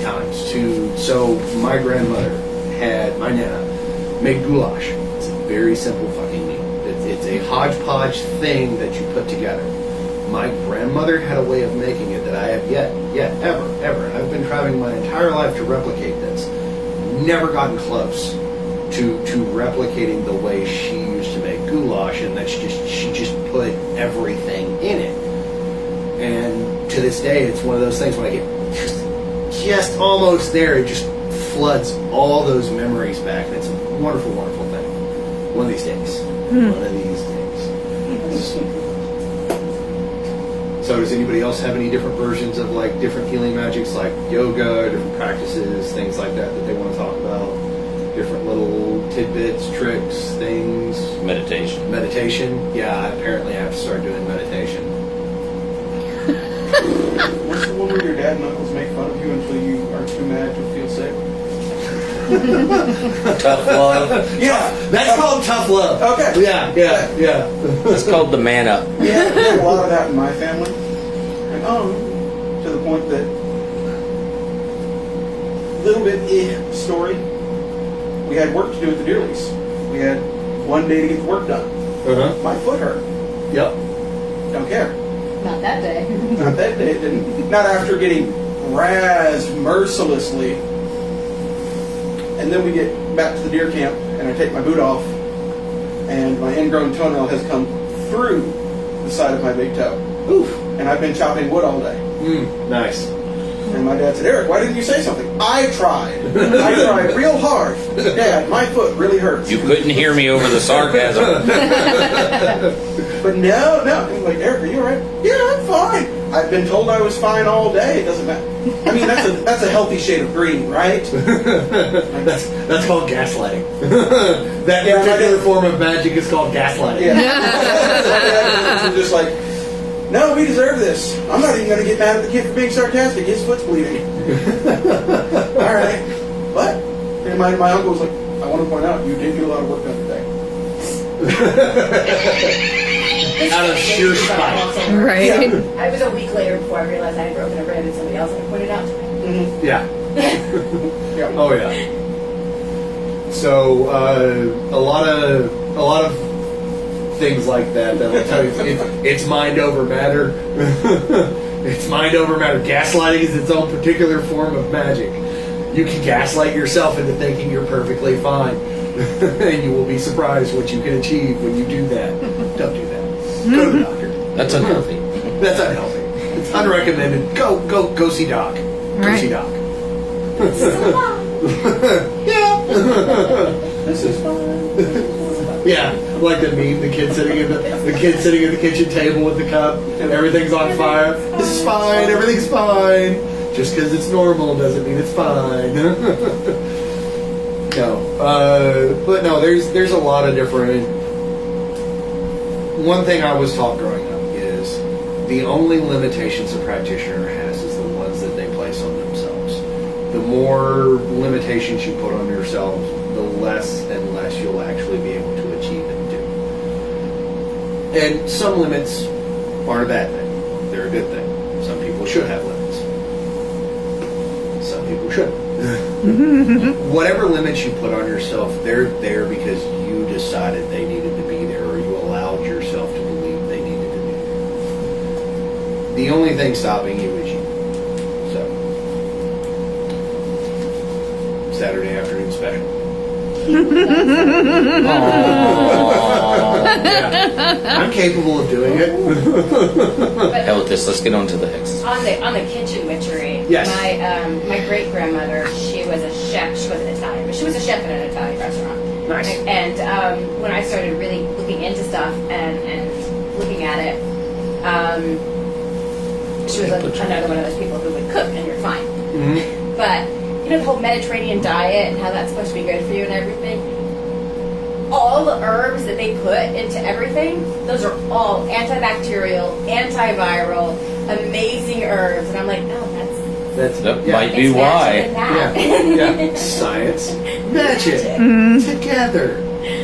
[SPEAKER 2] times to. So my grandmother my nana made goulash. It's a very simple fucking meal. It's a hodgepodge thing that you put together. My grandmother had a way of making it that I have yet ever, and I've been trying my entire life to replicate this. Never gotten close to replicating the way she used to make goulash, and she just put everything in it. And to this day, it's one of those things when I get just almost there, it just floods all those memories back, and it's a wonderful, wonderful thing. One of these days. One of these days. So does anybody else have any different versions of different healing magics, like yoga, different practices, things like that they want to talk about? Different little tidbits, tricks, things. Meditation. Yeah, apparently I have to start doing meditation.
[SPEAKER 6] What's the one where your dad and uncles make fun of you until you are too mad to feel sick?
[SPEAKER 3] Tough love.
[SPEAKER 2] Yeah, that's called tough love.
[SPEAKER 6] Okay.
[SPEAKER 2] Yeah.
[SPEAKER 3] It's called the man up.
[SPEAKER 6] Yeah, there's a lot of that in my family. And to the point that, little bit story, we had work to do at the deer lease. We had one day to get the work done. My foot hurt.
[SPEAKER 3] Yep.
[SPEAKER 6] Don't care.
[SPEAKER 7] Not that day.
[SPEAKER 6] Not that day. It didn't. Not after getting razzed mercilessly. And then we get back to the deer camp, and I take my boot off, and my ingrown toenail has come through the side of my big toe.
[SPEAKER 3] Oof.
[SPEAKER 6] And I've been chopping wood all day.
[SPEAKER 3] Nice.
[SPEAKER 6] And my dad said, Eric, why didn't you say something? I tried. I tried real hard. Dad, my foot really hurts.
[SPEAKER 3] You couldn't hear me over the sarcasm.
[SPEAKER 6] But no. I'm like, Eric, are you all right? Yeah, I'm fine. I've been told I was fine all day. It doesn't matter. I mean, that's a healthy shade of green, right?
[SPEAKER 8] That's called gaslighting. That particular form of magic is called gaslighting.
[SPEAKER 6] Yeah. I'm just like, no, we deserve this. I'm not even going to get mad at the kid for being sarcastic. His foot's bleeding. All right. What? And my uncle was like, I want to point out, you did get a lot of work done today.
[SPEAKER 8] Out of sheer spite.
[SPEAKER 1] Right.
[SPEAKER 6] Yeah.
[SPEAKER 7] I was a week later before I realized I had broken a rib and somebody else had pointed out to me.
[SPEAKER 6] Mm-hmm.
[SPEAKER 8] Yeah.
[SPEAKER 6] Yeah.
[SPEAKER 8] Oh yeah. So a lot of things like that will tell you it's mind over matter. It's mind over matter. Gaslighting is its own particular form of magic. You can gaslight yourself into thinking you're perfectly fine, and you will be surprised what you can achieve when you do that. Don't do that. Go to the doctor.
[SPEAKER 3] That's unhealthy.
[SPEAKER 8] That's unhealthy. It's unrecommended. Go see doc. Go
[SPEAKER 1] Right.
[SPEAKER 8] see doc.
[SPEAKER 6] This is fine.
[SPEAKER 8] Yeah, like the meme, the kid sitting at the kitchen table with the cup, and everything's on fire. This is fine, everything's fine. Just because it's normal doesn't mean it's fine. No, but no, there's a lot of different. One thing I was taught growing up is the only limitations a practitioner has is the ones that they place on themselves. The more limitations you put on yourself, the less and less you'll actually be able to achieve and do. And some limits aren't a bad thing. They're a good thing. Some people should have limits. Some people shouldn't. Whatever limits you put on yourself, they're there because you decided they needed to be there, or you allowed yourself to believe they needed to be there. The only thing stopping you is you. So, Saturday afternoon special. Yeah. I'm capable of doing it.
[SPEAKER 3] Hell with this. Let's get on to the X's.
[SPEAKER 7] On the kitchen witchery,
[SPEAKER 8] Yes.
[SPEAKER 7] my great grandmother, she was a chef. She wasn't Italian, but she was a chef in an Italian restaurant.
[SPEAKER 8] Nice.
[SPEAKER 7] And when I started really looking into stuff and looking at it, she was another one of those people who would cook and you're fine.
[SPEAKER 8] Mm-hmm.
[SPEAKER 7] But you know the whole Mediterranean diet and how that's supposed to be good for you and everything. All the herbs that they put into everything, those are all antibacterial, antiviral, amazing herbs. And I'm like, no,
[SPEAKER 3] That
[SPEAKER 8] yeah.
[SPEAKER 3] might be
[SPEAKER 7] it's
[SPEAKER 3] why.
[SPEAKER 7] natural than that.
[SPEAKER 8] Yeah. Science, magic together,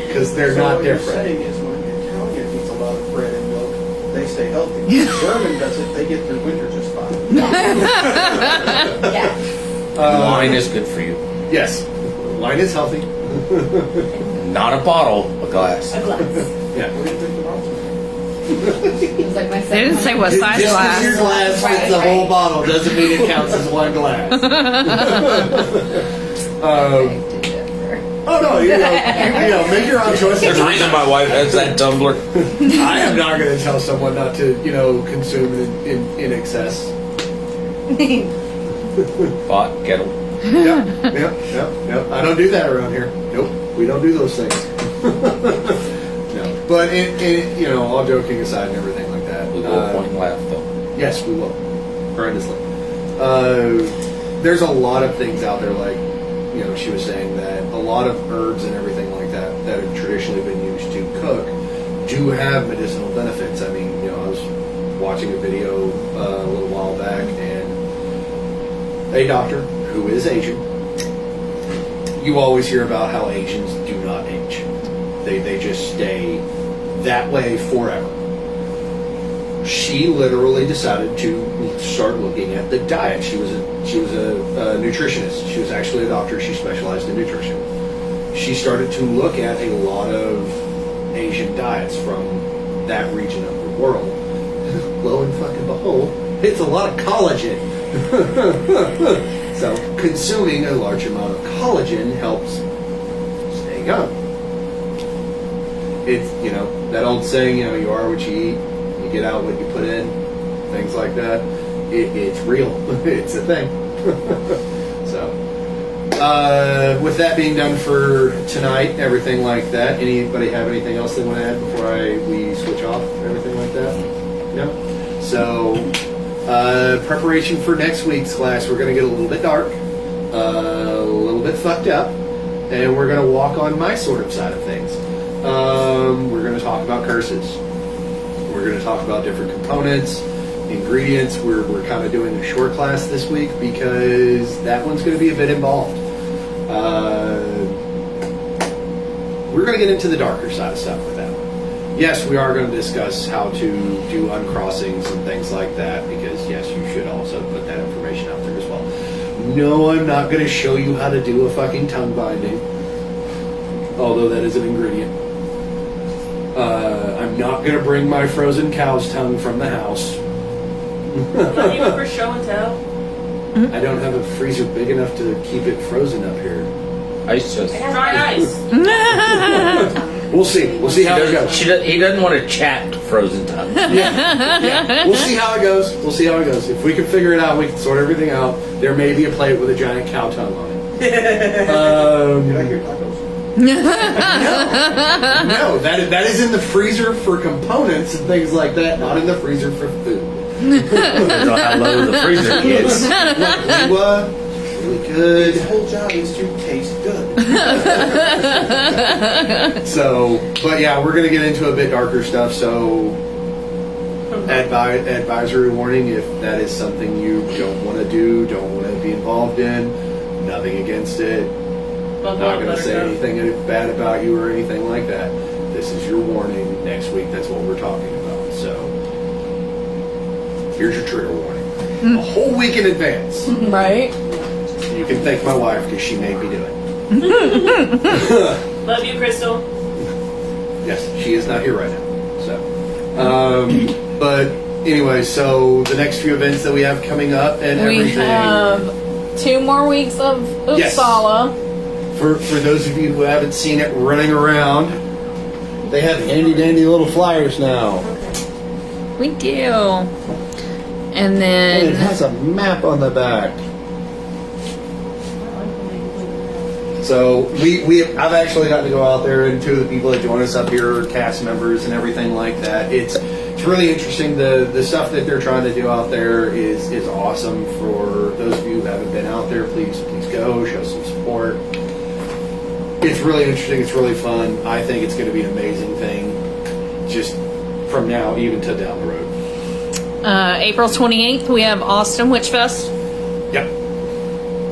[SPEAKER 8] because they're
[SPEAKER 6] So
[SPEAKER 8] not
[SPEAKER 6] what you're
[SPEAKER 8] different.
[SPEAKER 6] saying is when an Italian eats a lot of bread and milk, they stay healthy. When a German does it, they get through winter just fine.
[SPEAKER 7] Yeah.
[SPEAKER 3] Wine is good for you.
[SPEAKER 8] Yes, wine is healthy.
[SPEAKER 3] Not a bottle, a glass.
[SPEAKER 7] A glass.
[SPEAKER 8] Yeah.
[SPEAKER 6] What do you think the bottles are?
[SPEAKER 7] It was like my
[SPEAKER 1] They didn't say what size
[SPEAKER 8] Just because your
[SPEAKER 1] glass.
[SPEAKER 8] glass fits the whole bottle doesn't mean it counts as one glass. Oh no, you know, make your own choices.
[SPEAKER 3] There's a reason my wife has that tumbler.
[SPEAKER 8] I am not going to tell someone not to, consume in excess.
[SPEAKER 3] Pot, kettle.
[SPEAKER 8] Yep. I don't do that around here. Nope, we don't do those things. No, but all joking aside and everything like that.
[SPEAKER 3] We will point and laugh though.
[SPEAKER 8] Yes, we will. Horrendously. There's a lot of things out there, like, she was saying that a lot of herbs and everything like that that have traditionally been used to cook do have medicinal benefits. I mean, I was watching a video a little while back, and a doctor who is Asian, you always hear about how Asians do not age. They just stay that way forever. She literally decided to start looking at the diet. She was a nutritionist. She was actually a doctor. She specialized in nutrition. She started to look at a lot of Asian diets from that region of the world. Lo and fucking behold, it's a lot of collagen. So consuming a large amount of collagen helps stay young. It's, that old saying, you are what you eat, you get out what you put in, things like that. It's real. It's a thing. So, with that being done for tonight, everything like that, anybody have anything else they want to add before we switch off, everything like that? No? So, preparation for next week's class, we're going to get a little bit dark, a little bit fucked up, and we're going to walk on my sort of side of things. We're going to talk about curses. We're going to talk about different components, ingredients. We're kind of doing a short class this week because that one's going to be a bit involved. We're going to get into the darker side of stuff with that one. Yes, we are going to discuss how to do uncrossings and things like that because, yes, you should also put that information out there as well. No, I'm not going to show you how to do a fucking tongue binding, although that is an ingredient. I'm not going to bring my frozen cow's tongue from the house.
[SPEAKER 4] Not even for show and tell.
[SPEAKER 8] I don't have a freezer big enough to keep it frozen up here.
[SPEAKER 3] Ice just.
[SPEAKER 4] Try ice.
[SPEAKER 8] We'll see. We'll see how it goes.
[SPEAKER 3] He doesn't want to chat frozen tongue.
[SPEAKER 8] Yeah. We'll see how it goes. If we can figure it out, we can sort everything out. There may be a plate with a giant cow tongue on it.
[SPEAKER 6] Did I hear tacos?
[SPEAKER 8] No, that is in the freezer for components and things like that, not in the freezer for food.
[SPEAKER 3] Depends on how low the freezer gets.
[SPEAKER 8] Really good.
[SPEAKER 6] His whole job is to taste good.
[SPEAKER 8] So, but yeah, we're gonna get into a bit darker stuff. So, advisory warning: if that is something you don't want to do, don't want to be involved in, nothing against it. Not gonna say anything bad about you or anything like that. This is your warning. Next week, that's what we're talking about. So, here's your trigger warning. A whole week in advance.
[SPEAKER 1] Right?
[SPEAKER 8] You can thank my wife because she made me do it.
[SPEAKER 4] Love you, Crystal.
[SPEAKER 8] Yes, she is not here right now. So, but anyway, so the next few events that we have coming up and
[SPEAKER 1] We
[SPEAKER 8] everything.
[SPEAKER 1] have 2 more weeks of
[SPEAKER 8] Yes.
[SPEAKER 1] Uppsala.
[SPEAKER 8] For those of you who haven't seen it running around, they have handy dandy little flyers now.
[SPEAKER 1] We do. And
[SPEAKER 8] And
[SPEAKER 1] then
[SPEAKER 8] it has a map on the back. So I've actually gotten to go out there, and 2 of the people that join us up here are cast members and everything like that. It's really interesting. The stuff that they're trying to do out there is awesome. For those of you who haven't been out there, please go, show some support. It's really interesting. It's really fun. I think it's going to be an amazing thing. Just from now even to down the road.
[SPEAKER 1] April 28th, we have Austin Witch Fest.
[SPEAKER 8] Yep.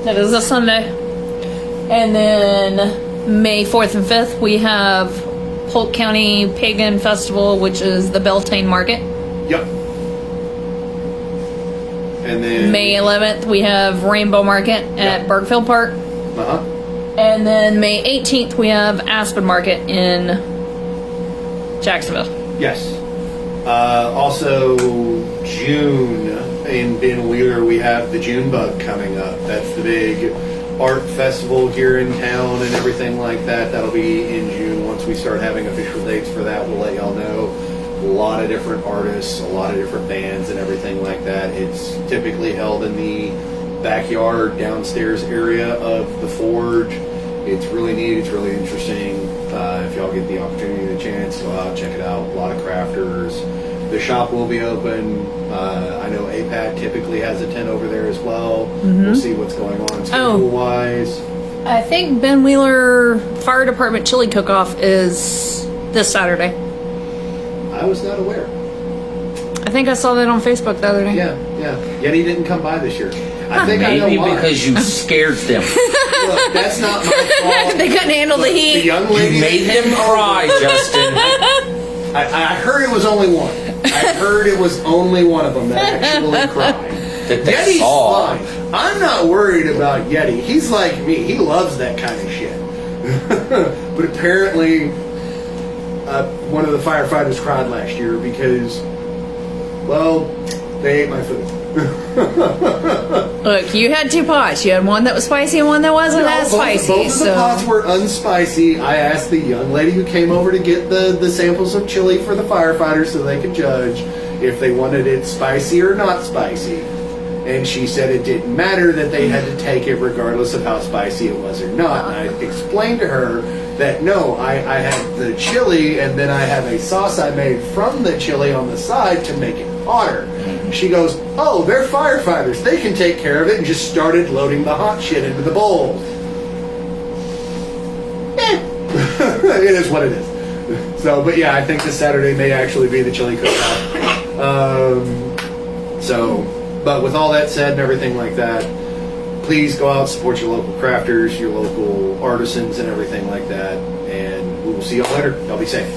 [SPEAKER 1] That is a Sunday. And then May 4th and 5th, we have Polk County Pagan Festival, which is the Beltane Market.
[SPEAKER 8] Yep. And then
[SPEAKER 1] May 11th, we have Rainbow Market at Bergfield Park.
[SPEAKER 8] Uh-huh.
[SPEAKER 1] And then May 18th, we have Aspen Market in Jacksonville.
[SPEAKER 8] Yes. Also, June in Ben Wheeler, we have the June Bug coming up. That's the big art festival here in town and everything like that. That'll be in June. Once we start having official dates for that, we'll let y'all know. A lot of different artists, a lot of different bands and everything like that. It's typically held in the backyard downstairs area of the Forge. It's really neat. It's really interesting. If y'all get the opportunity and the chance, go out, check it out. A lot of crafters. The shop will be open. I know APAT typically has a tent over there as well. We'll see what's going on schedule-wise.
[SPEAKER 1] I think Ben Wheeler Fire Department Chili Cook-Off is this Saturday.
[SPEAKER 8] I was not aware.
[SPEAKER 1] I think I saw that on Facebook the other day.
[SPEAKER 8] Yeah. Yeti didn't come by this year. I think I know
[SPEAKER 3] Maybe
[SPEAKER 8] why.
[SPEAKER 3] because you scared them.
[SPEAKER 8] Look, that's not my fault.
[SPEAKER 1] They couldn't handle the
[SPEAKER 8] The
[SPEAKER 1] heat.
[SPEAKER 8] young lady
[SPEAKER 3] You made them cry, Justin.
[SPEAKER 8] I heard it was only one. I heard it was only one of them that actually cried.
[SPEAKER 3] That they
[SPEAKER 8] Yeti's
[SPEAKER 3] saw.
[SPEAKER 8] fine. I'm not worried about Yeti. He's like me. He loves that kind of shit. But apparently, one of the firefighters cried last year because, well, they ate my food.
[SPEAKER 1] Look, you had 2 pots. You had one that was spicy and one that wasn't as spicy.
[SPEAKER 8] Both of the pots were unspicy. I asked the young lady who came over to get the samples of chili for the firefighters so they could judge if they wanted it spicy or not spicy. And she said it didn't matter, that they had to take it regardless of how spicy it was or not. And I explained to her that no, I had the chili and then I have a sauce I made from the chili on the side to make it hotter. She goes, oh, they're firefighters. They can take care of it, and just started loading the hot shit into the bowl. It is what it is. So, but yeah, I think this Saturday may actually be the chili cook-off. But with all that said and everything like that, please go out, support your local crafters, your local artisans and everything like that. And we will see y'all later. Y'all be safe.